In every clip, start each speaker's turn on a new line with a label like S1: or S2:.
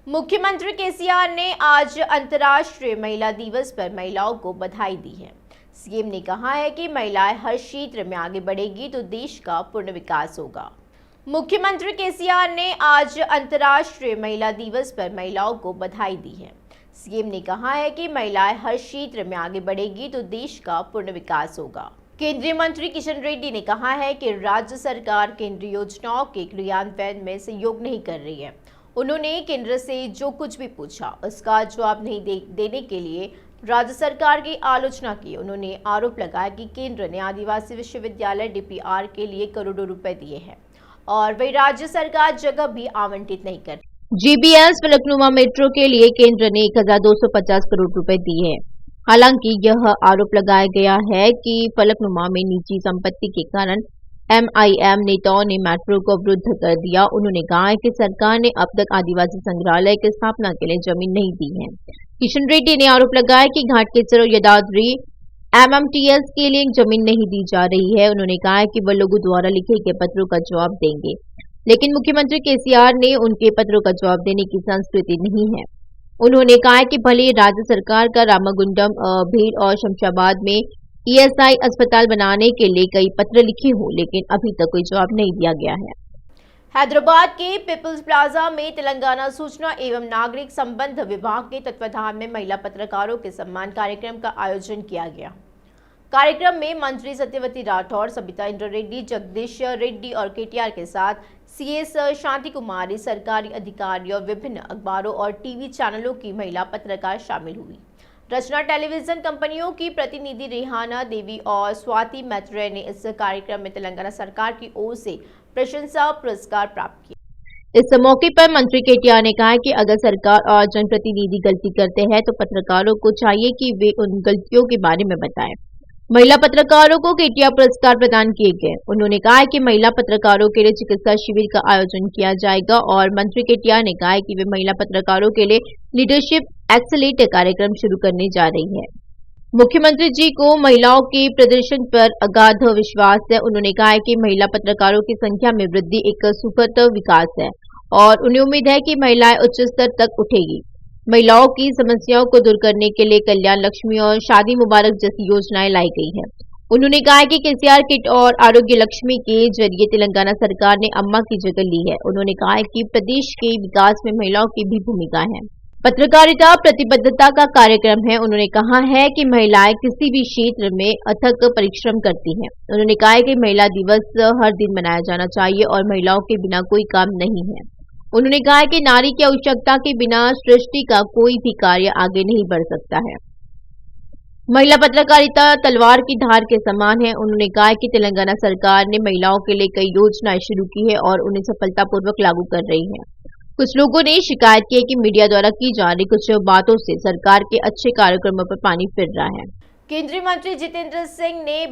S1: मुख्यमंत्री केसीआर ने आज अंतर्राष्ट्रीय महिला दिवस पर महिलाओं को बधाई दी है। सीएम ने कहा है कि महिलाएं हर क्षेत्र में आगे बढ़ेगी तो देश का पूर्ण विकास होगा। मुख्यमंत्री केसीआर ने आज अंतर्राष्ट्रीय महिला दिवस पर महिलाओं को बधाई दी है। सीएम ने कहा है कि महिलाएं हर क्षेत्र में आगे बढ़ेगी तो देश का पूर्ण विकास होगा। केंद्रीय मंत्री किशन रेड्डी ने कहा है कि राज्य सरकार केंद्रीय योजनाओं के क्रियान्वयन में सहयोग नहीं कर रही है। उन्होंने केंद्र से जो कुछ भी पूछा उसका जवाब नहीं देने के लिए राज्य सरकार की आलोचना की। उन्होंने आरोप लगाया कि केंद्र ने आदिवासी विश्वविद्यालय डीपीआर के लिए करोड़ों रुपए दिए हैं और वही राज्य सरकार जगह भी आवंटित नहीं कर।
S2: जीबीएस फलकनुमा मेट्रो के लिए केंद्र ने 1250 करोड़ रुपए दिए हैं। हालांकि यह आरोप लगाया गया है कि फलकनुमा में निजी संपत्ति के कारण एमआईएम नेताओं ने मेट्रो को अवरुद्ध कर दिया। उन्होंने कहा है कि सरकार ने अब तक आदिवासी संग्रहालय की स्थापना के लिए जमीन नहीं दी है। किशन रेड्डी ने आरोप लगाया कि घाटकेसर और यदाद्री एमएमटीएस के लिए जमीन नहीं दी जा रही है। उन्होंने कहा है कि वह लोगों द्वारा लिखे गए पत्रों का जवाब देंगे, लेकिन मुख्यमंत्री केसीआर ने उनके पत्रों का जवाब देने की संस्कृति नहीं है। उन्होंने कहा कि भले राज्य सरकार का रामागुंडम, भील और शमशाबाद में ईएसआई अस्पताल बनाने के लिए कई पत्र लिखे हों, लेकिन अभी तक कोई जवाब नहीं दिया गया है।
S1: हैदराबाद के पीपल्स प्लाजा में तेलंगाना सूचना एवं नागरिक संबंध विभाग के तत्वाधान में महिला पत्रकारों के सम्मान कार्यक्रम का आयोजन किया गया। कार्यक्रम में मंत्री सत्यवती राठौर, सबिता इंद्र रेड्डी, जगदीश रेड्डी और केटीआर के साथ सीएस शांति कुमारी, सरकारी अधिकारी और विभिन्न अखबारों और टीवी चैनलों की महिला पत्रकार शामिल हुई। रचना टेलीविजन कंपनियों की प्रतिनिधि रेहाना देवी और स्वाति मैत्रेय ने इस कार्यक्रम में तेलंगाना सरकार की ओर से प्रशंसा पुरस्कार प्राप्त किया।
S2: इस मौके पर मंत्री केटीआर ने कहा कि अगर सरकार और जनप्रतिनिधि गलती करते हैं तो पत्रकारों को चाहिए कि वे उन गलतियों के बारे में बताएं। महिला पत्रकारों को केटीआर पुरस्कार प्रदान किए गए। उन्होंने कहा कि महिला पत्रकारों के लिए चिकित्सा शिविर का आयोजन किया जाएगा और मंत्री केटीआर ने कहा कि वे महिला पत्रकारों के लिए लीडरशिप एक्सेलेरेटर कार्यक्रम शुरू करने जा रही है। मुख्यमंत्री जी को महिलाओं के प्रदर्शन पर अगाध विश्वास है। उन्होंने कहा कि महिला पत्रकारों की संख्या में वृद्धि एक सुखद विकास है और उन्हें उम्मीद है कि महिलाएं उच्च स्तर तक उठेगी। महिलाओं की समस्याओं को दूर करने के लिए कल्याण लक्ष्मी और शादी मुबारक जैसी योजनाएं लाई गई है। उन्होंने कहा कि केसीआर किट और आरोग्य लक्ष्मी के जरिए तेलंगाना सरकार ने अम्मा की जगह ली है। उन्होंने कहा कि प्रदेश के विकास में महिलाओं की भी भूमिका है। पत्रकारिता प्रतिबद्धता का कार्यक्रम है। उन्होंने कहा है कि महिलाएं किसी भी क्षेत्र में अथक परिश्रम करती हैं। उन्होंने कहा कि महिला दिवस हर दिन मनाया जाना चाहिए और महिलाओं के बिना कोई काम नहीं है। उन्होंने कहा कि नारी की आवश्यकता के बिना सृष्टि का कोई भी कार्य आगे नहीं बढ़ सकता है। महिला पत्रकारिता तलवार की धार के समान है। उन्होंने कहा कि तेलंगाना सरकार ने महिलाओं के लिए कई योजनाएं शुरू की है और उन्हें सफलतापूर्वक लागू कर रही है। कुछ लोगों ने शिकायत की है कि मीडिया द्वारा की जा रही कुछ बातों से सरकार के अच्छे कार्यक्रमों पर पानी फिर रहा है।
S1: केंद्रीय मंत्री जितेंद्र सिंह ने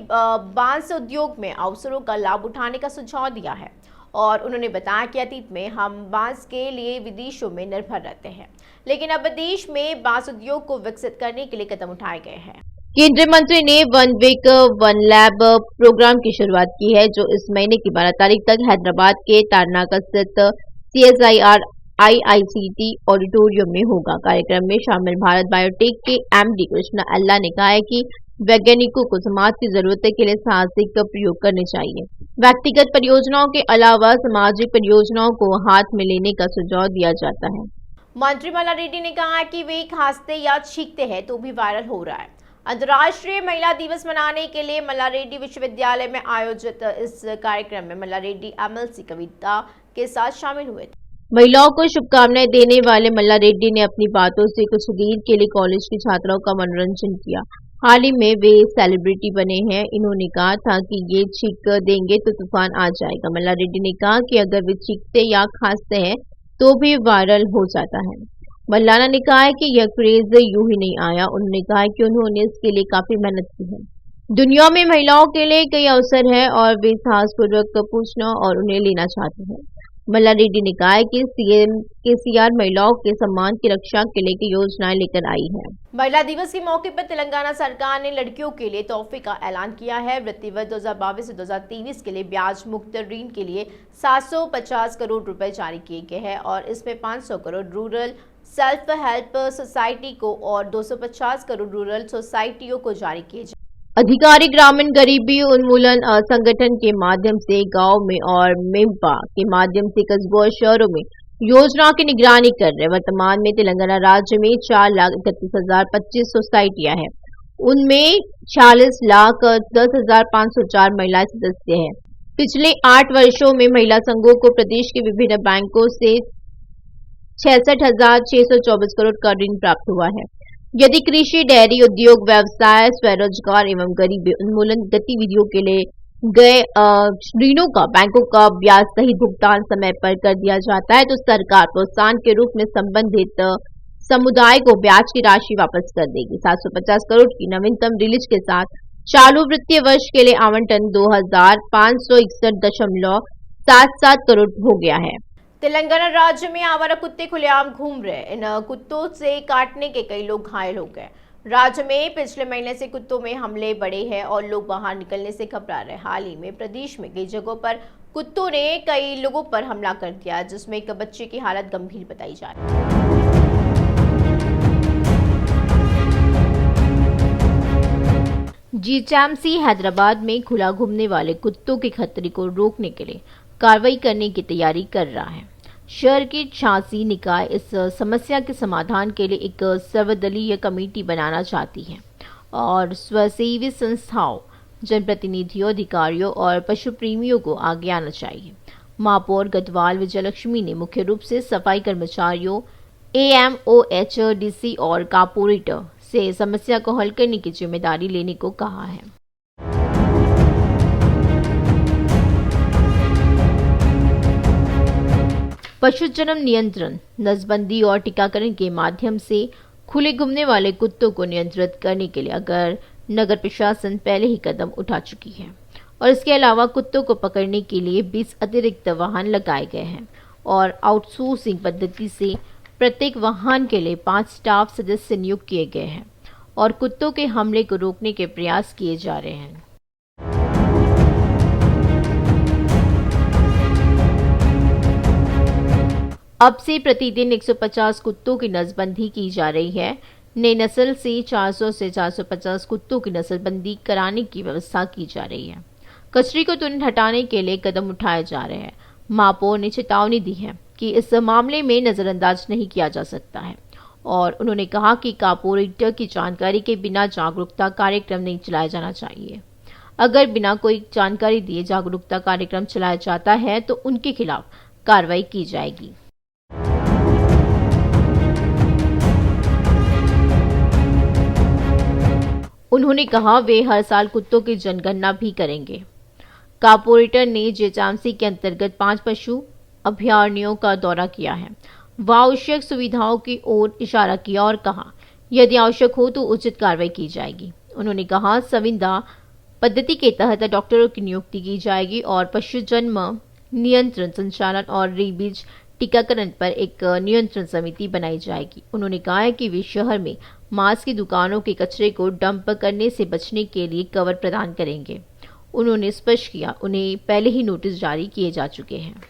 S1: बांस उद्योग में अवसरों का लाभ उठाने का सुझाव दिया है और उन्होंने बताया कि अतीत में हम बांस के लिए विदेशों में निर्भर रहते हैं, लेकिन अब देश में बांस उद्योग को विकसित करने के लिए कदम उठाए गए हैं।
S2: केंद्रीय मंत्री ने one week one lab programme की शुरुआत की है, जो इस महीने की 12 तारीख तक हैदराबाद के तारनाका स्थित CSIR IICT ऑडिटोरियम में होगा। कार्यक्रम में शामिल भारत बायोटेक के MD कृष्णा अल्ला ने कहा है कि वैज्ञानिकों को समाज की जरूरतों के लिए साहसिक प्रयोग करने चाहिए। व्यक्तिगत परियोजनाओं के अलावा सामाजिक परियोजनाओं को हाथ में लेने का सुझाव दिया जाता है।
S1: मंत्री मल्ला रेड्डी ने कहा कि वे खांसते या छींकते हैं तो भी वायरल हो रहा है। अंतर्राष्ट्रीय महिला दिवस मनाने के लिए मल्ला रेड्डी विश्वविद्यालय में आयोजित इस कार्यक्रम में मल्ला रेड्डी MLC कविता के साथ शामिल हुए थे।
S2: महिलाओं को शुभकामनाएं देने वाले मल्ला रेड्डी ने अपनी बातों से कुछ देर के लिए कॉलेज की छात्राओं का मनोरंजन किया। हाल ही में वे सेलिब्रिटी बने हैं। इन्होंने कहा था कि ये छींक देंगे तो तूफान आ जाएगा। मल्ला रेड्डी ने कहा कि अगर वे छींकते या खांसते हैं तो भी वायरल हो जाता है। मल्लाना ने कहा है कि यह क्रेज यूं ही नहीं आया। उन्होंने कहा कि उन्होंने इसके लिए काफी मेहनत की है। दुनिया में महिलाओं के लिए कई अवसर है और वे साहसपूर्वक पूछना और उन्हें लेना चाहते हैं। मल्ला रेड्डी ने कहा है कि सीएम केसीआर महिलाओं के सम्मान की रक्षा के लिए योजनाएं लेकर आई है।
S1: महिला दिवस के मौके पर तेलंगाना सरकार ने लड़कियों के लिए तोहफे का ऐलान किया है। वित्तीय वर्ष 2022 से 2023 के लिए ब्याज मुक्त ऋण के लिए 750 करोड़ रुपए जारी किए गए हैं और इसमें 500 crore rural self help society को और 250 करोड़ रूरल सोसाइटियों को जारी किए जाए।
S2: अधिकारी ग्रामीण गरीबी उन्मूलन संगठन के माध्यम से गांव में और मेम्पा के माध्यम से कस्बों और शहरों में योजना की निगरानी कर रहे। वर्तमान में तेलंगाना राज्य में 4,31,025 सोसाइटियां हैं। उनमें 46,10,504 महिला सदस्य हैं। पिछले 8 वर्षों में महिला संघों को प्रदेश के विभिन्न बैंकों से 66,624 करोड़ का ऋण प्राप्त हुआ है। यदि कृषि, डेयरी उद्योग, व्यवसाय, स्वरोजगार एवं गरीबी उन्मूलन गतिविधियों के लिए गए ऋणों का बैंकों का ब्याज सहित भुगतान समय पर कर दिया जाता है तो सरकार प्रोत्साहन के रूप में संबंधित समुदाय को ब्याज की राशि वापस कर देगी। 750 करोड़ की नवीनतम रिलीज के साथ चालू वित्तीय वर्ष के लिए आवंटन 2,561.77 करोड़ हो गया है।
S1: तेलंगाना राज्य में आवारा कुत्ते खुलेआम घूम रहे। इन कुत्तों से काटने के कई लोग घायल हो गए। राज्य में पिछले महीने से कुत्तों में हमले बढ़े हैं और लोग बाहर निकलने से घबरा रहे। हाल ही में प्रदेश में कई जगहों पर कुत्तों ने कई लोगों पर हमला कर दिया, जिसमें एक बच्चे की हालत गंभीर बताई जा रही है। जीएचएमसी हैदराबाद में खुला घूमने वाले कुत्तों के खतरे को रोकने के लिए कार्रवाई करने की तैयारी कर रहा है। शहर के 86 निकाय इस समस्या के समाधान के लिए एक सर्वदलीय कमेटी बनाना चाहती है और स्वसेवी संस्थाओं, जनप्रतिनिधियों, अधिकारियों और पशु प्रेमियों को आगे आना चाहिए। महापौर गढ़वाल विजयलक्ष्मी ने मुख्य रूप से सफाई कर्मचारियों, AMOH, DC और कारपोरेटर से समस्या को हल करने की जिम्मेदारी लेने को कहा है। पशु जन्म नियंत्रण, नसबंदी और टीकाकरण के माध्यम से खुले घूमने वाले कुत्तों को नियंत्रित करने के लिए अगर नगर प्रशासन पहले ही कदम उठा चुकी है और इसके अलावा कुत्तों को पकड़ने के लिए 20 अतिरिक्त वाहन लगाए गए हैं और आउटसोर्सिंग पद्धति से प्रत्येक वाहन के लिए 5 स्टाफ सदस्य नियुक्त किए गए हैं और कुत्तों के हमले को रोकने के प्रयास किए जा रहे हैं। अब से प्रतिदिन 150 कुत्तों की नसबंदी की जा रही है। नई नस्ल से 400 से 450 कुत्तों की नस्लबंदी कराने की व्यवस्था की जा रही है। कचरे को तुरंत हटाने के लिए कदम उठाए जा रहे हैं। महापौर ने चेतावनी दी है कि इस मामले में नजरअंदाज नहीं किया जा सकता है और उन्होंने कहा कि कारपोरेटर की जानकारी के बिना जागरूकता कार्यक्रम नहीं चलाया जाना चाहिए। अगर बिना कोई जानकारी दिए जागरूकता कार्यक्रम चलाया जाता है तो उनके खिलाफ कार्रवाई की जाएगी। उन्होंने कहा वे हर साल कुत्तों की जनगणना भी करेंगे। कारपोरेटर ने जीएचएमसी के अंतर्गत 5 पशु अभयारण्यों का दौरा किया है। वह आवश्यक सुविधाओं की ओर इशारा किया और कहा यदि आवश्यक हो तो उचित कार्रवाई की जाएगी। उन्होंने कहा संविदा पद्धति के तहत डॉक्टरों की नियुक्ति की जाएगी और पशु जन्म नियंत्रण, संचालन और रेबीज टीकाकरण पर एक नियंत्रण समिति बनाई जाएगी। उन्होंने कहा है कि वे शहर में मांस की दुकानों के कचरे को डंप करने से बचने के लिए कवर प्रदान करेंगे। उन्होंने स्पष्ट किया उन्हें पहले ही नोटिस जारी किए जा चुके हैं।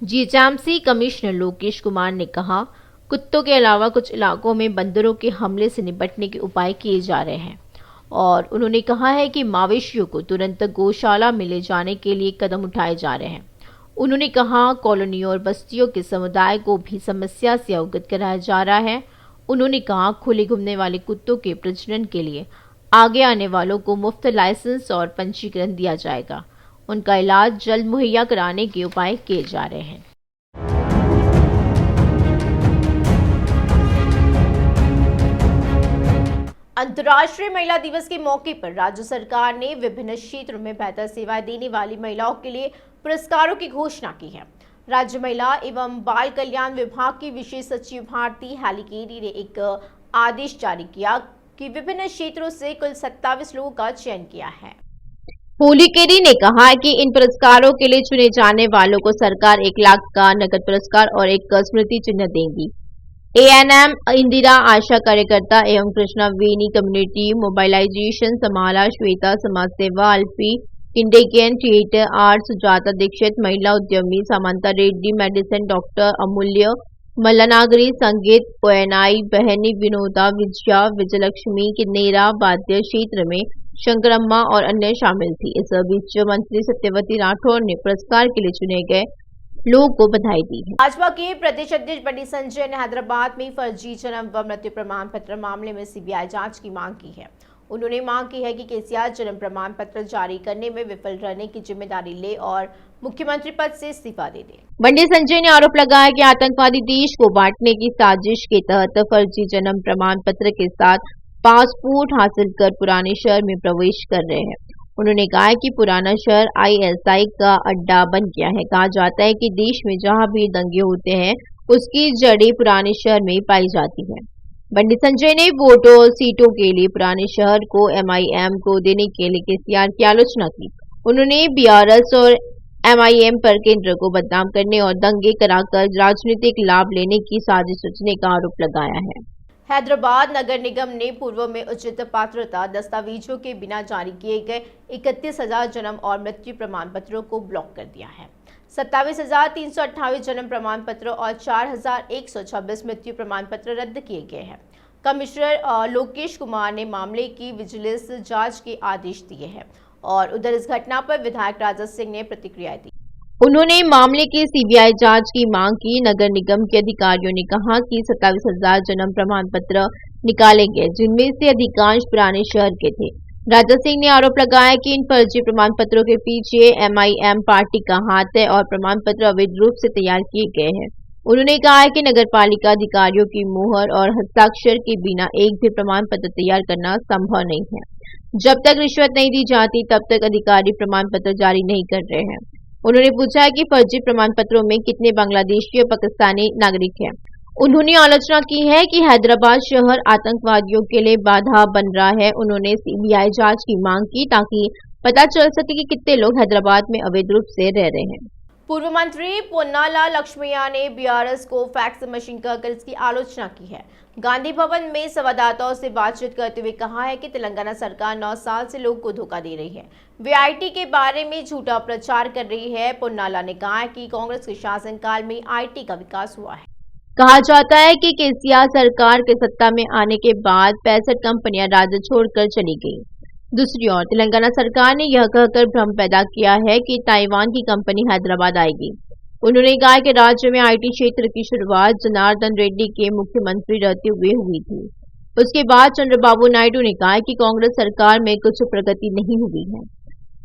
S1: जीएचएमसी कमिश्नर लोकेश कुमार ने कहा कुत्तों के अलावा कुछ इलाकों में बंदरों के हमले से निपटने के उपाय किए जा रहे हैं और उन्होंने कहा है कि मवेशियों को तुरंत गौशाला में ले जाने के लिए कदम उठाए जा रहे हैं। उन्होंने कहा कॉलोनियों और बस्तियों के समुदाय को भी समस्या से अवगत कराया जा रहा है। उन्होंने कहा खुले घूमने वाले कुत्तों के प्रजनन के लिए आगे आने वालों को मुफ्त लाइसेंस और पंजीकरण दिया जाएगा। उनका इलाज जल्द मुहैया कराने के उपाय किए जा रहे हैं। अंतर्राष्ट्रीय महिला दिवस के मौके पर राज्य सरकार ने विभिन्न क्षेत्रों में बेहतर सेवाएं देने वाली महिलाओं के लिए पुरस्कारों की घोषणा की है। राज्य महिला एवं बाल कल्याण विभाग की विशेष सचिव भारती हेलिकेरी ने एक आदेश जारी किया कि विभिन्न क्षेत्रों से कुल 27 लोगों का चयन किया है।
S2: पुलिकेरी ने कहा कि इन पुरस्कारों के लिए चुने जाने वालों को सरकार 1 लाख का नकद पुरस्कार और एक स्मृति चिन्ह देगी। एएनएम इंदिरा आशा कार्यकर्ता एवं कृष्णा वेनी कम्युनिटी मोबाइलाइजेशन समाला श्वेता समाज सेवा अल्फी Indian theatre art Sujata Dikshit महिला उद्यमी सामंता रेड्डी मेडिसिन डॉक्टर अमूल्य मल्लनागरी संगीत पोयनाई बहनी विनोदा विजया विजयलक्ष्मी किन्नेरा वाद्य क्षेत्र में शंकरम्मा और अन्य शामिल थी। इस बीच मंत्री सत्यवती राठौर ने पुरस्कार के लिए चुने गए लोगों को बधाई दी है।
S1: भाजपा के प्रदेश अध्यक्ष बंडी संजय ने हैदराबाद में फर्जी जन्म व मृत्यु प्रमाण पत्र मामले में सीबीआई जांच की मांग की है। उन्होंने मांग की है कि केसीआर जन्म प्रमाण पत्र जारी करने में विफल रहने की जिम्मेदारी ले और मुख्यमंत्री पद से इस्तीफा दे दे।
S2: बंडी संजय ने आरोप लगाया कि आतंकवादी देश को बांटने की साजिश के तहत फर्जी जन्म प्रमाण पत्र के साथ पासपोर्ट हासिल कर पुराने शहर में प्रवेश कर रहे हैं। उन्होंने कहा कि पुराना शहर आईएसआई का अड्डा बन गया है। कहा जाता है कि देश में जहां भी दंगे होते हैं उसकी जड़ें पुराने शहर में पाई जाती है। बंडी संजय ने वोटों और सीटों के लिए पुराने शहर को एमआईएम को देने के लिए केसीआर की आलोचना की। उन्होंने बीआरएस और एमआईएम पर केंद्र को बदनाम करने और दंगे कराकर राजनीतिक लाभ लेने की साजिश रचने का आरोप लगाया है।
S1: हैदराबाद नगर निगम ने पूर्व में उचित पात्रता दस्तावेजों के बिना जारी किए गए 31,000 जन्म और मृत्यु प्रमाण पत्रों को ब्लॉक कर दिया है। 27,328 जन्म प्रमाण पत्र और 4,126 मृत्यु प्रमाण पत्र रद्द किए गए हैं। कमिश्नर लोकेश कुमार ने मामले की विजिलेंस जांच के आदेश दिए हैं और उधर इस घटना पर विधायक राजा सिंह ने प्रतिक्रिया दी।
S2: उन्होंने मामले की सीबीआई जांच की मांग की। नगर निगम के अधिकारियों ने कहा कि 27,000 जन्म प्रमाण पत्र निकाले गए, जिनमें से अधिकांश पुराने शहर के थे। राजा सिंह ने आरोप लगाया कि इन फर्जी प्रमाण पत्रों के पीछे एमआईएम पार्टी का हाथ है और प्रमाण पत्र अवैध रूप से तैयार किए गए हैं। उन्होंने कहा कि नगरपालिका अधिकारियों की मुहर और हस्ताक्षर के बिना एक भी प्रमाण पत्र तैयार करना संभव नहीं है। जब तक रिश्वत नहीं दी जाती तब तक अधिकारी प्रमाण पत्र जारी नहीं कर रहे हैं। उन्होंने पूछा कि फर्जी प्रमाण पत्रों में कितने बांग्लादेशी और पाकिस्तानी नागरिक हैं। उन्होंने आलोचना की है कि हैदराबाद शहर आतंकवादियों के लिए बाधा बन रहा है। उन्होंने सीबीआई जांच की मांग की ताकि पता चल सके कि कितने लोग हैदराबाद में अवैध रूप से रह रहे हैं।
S1: पूर्व मंत्री पोन्नाला लक्ष्मैया ने बीआरएस को फैक्स मशीन कहकर इसकी आलोचना की है। गांधी भवन में संवाददाताओं से बातचीत करते हुए कहा है कि तेलंगाना सरकार 9 साल से लोगों को धोखा दे रही है, वे आईटी के बारे में झूठा प्रचार कर रही है। पोन्नाला ने कहा कि कांग्रेस के शासनकाल में आईटी का विकास हुआ है।
S2: कहा जाता है कि केसीआर सरकार के सत्ता में आने के बाद 65 कंपनियां राज्य छोड़कर चली गई। दूसरी ओर तेलंगाना सरकार ने यह कहकर भ्रम पैदा किया है कि ताइवान की कंपनी हैदराबाद आएगी। उन्होंने कहा कि राज्य में आईटी क्षेत्र की शुरुआत जनार्दन रेड्डी के मुख्यमंत्री रहते हुए हुई थी। उसके बाद चंद्रबाबू नायडू ने कहा कि कांग्रेस सरकार में कुछ प्रगति नहीं हुई है।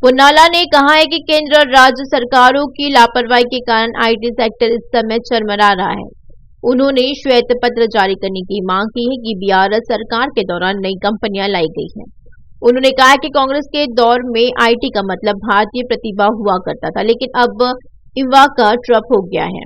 S2: पोन्नाला ने कहा है कि केंद्र और राज्य सरकारों की लापरवाही के कारण आईटी सेक्टर इस समय चरमरा रहा है। उन्होंने श्वेत पत्र जारी करने की मांग की है कि बीआरएस सरकार के दौरान नई कंपनियां लाई गई हैं। उन्होंने कहा कि कांग्रेस के दौर में आईटी का मतलब भारतीय प्रतिभा हुआ करता था, लेकिन अब युवा का ट्रप हो गया है।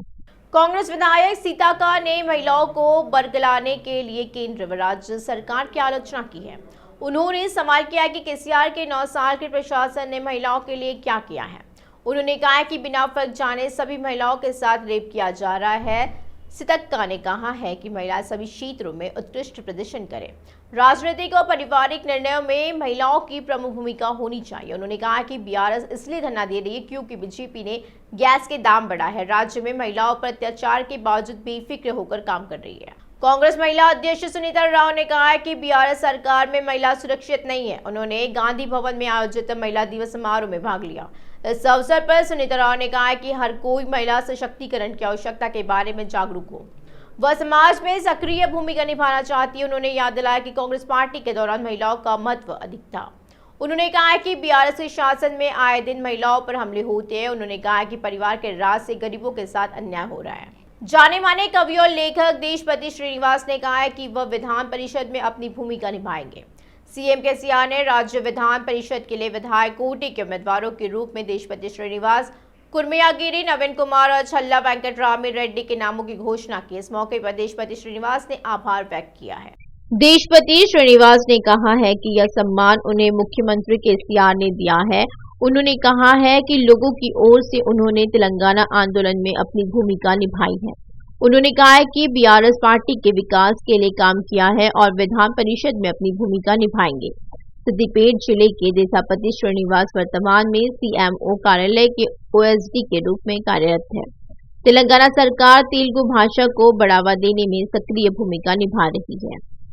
S1: कांग्रेस विधायक सीताका ने महिलाओं को बरगलाने के लिए केंद्र व राज्य सरकार की आलोचना की है। उन्होंने सवाल किया कि केसीआर के 9 साल के प्रशासन ने महिलाओं के लिए क्या किया है। उन्होंने कहा कि बिना फर्क जाने सभी महिलाओं के साथ रेप किया जा रहा है। सीताका ने कहा है कि महिलाएं सभी क्षेत्रों में उत्कृष्ट प्रदर्शन करें। राजनीतिक और पारिवारिक निर्णयों में महिलाओं की प्रमुख भूमिका होनी चाहिए। उन्होंने कहा कि बीआरएस इसलिए धरना दे रही है क्योंकि बीजेपी ने गैस के दाम बढ़ाए हैं। राज्य में महिलाओं पर अत्याचार के बावजूद बेफिक्र होकर काम कर रही है। कांग्रेस महिला अध्यक्ष सुनीता राव ने कहा है कि बीआरएस सरकार में महिला सुरक्षित नहीं है। उन्होंने गांधी भवन में आयोजित महिला दिवस समारोह में भाग लिया। इस अवसर पर सुनीता राव ने कहा कि हर कोई महिला सशक्तिकरण की आवश्यकता के बारे में जागरूक हो, वह समाज में सक्रिय भूमिका निभाना चाहती है। उन्होंने याद दिलाया कि कांग्रेस पार्टी के दौरान महिलाओं का महत्व अधिक था। उन्होंने कहा कि बीआरएस के शासन में आए दिन महिलाओं पर हमले होते हैं। उन्होंने कहा कि परिवार के राज से गरीबों के साथ अन्याय हो रहा है। जाने माने कवि और लेखक देशपति श्रीनिवास ने कहा है कि वह विधान परिषद में अपनी भूमिका निभाएंगे। सीएम केसीआर ने राज्य विधान परिषद के लिए विधायक कोटि के उम्मीदवारों के रूप में देशपति श्रीनिवास, कुर्मयागिरी, नवीन कुमार और छल्ला वेंकटरामी रेड्डी के नामों की घोषणा की। इस मौके पर देशपति श्रीनिवास ने आभार व्यक्त किया है।
S2: देशपति श्रीनिवास ने कहा है कि यह सम्मान उन्हें मुख्यमंत्री केसीआर ने दिया है। उन्होंने कहा है कि लोगों की ओर से उन्होंने तेलंगाना आंदोलन में अपनी भूमिका निभाई है। उन्होंने कहा है कि बीआरएस पार्टी के विकास के लिए काम किया है और विधान परिषद में अपनी भूमिका निभाएंगे। सिद्दीपेट जिले के देसापति श्रीनिवास वर्तमान में सीएमओ कार्यालय के ओएसडी के रूप में कार्यरत है। तेलंगाना सरकार तेलुगु भाषा को बढ़ावा देने में सक्रिय भूमिका निभा रही है।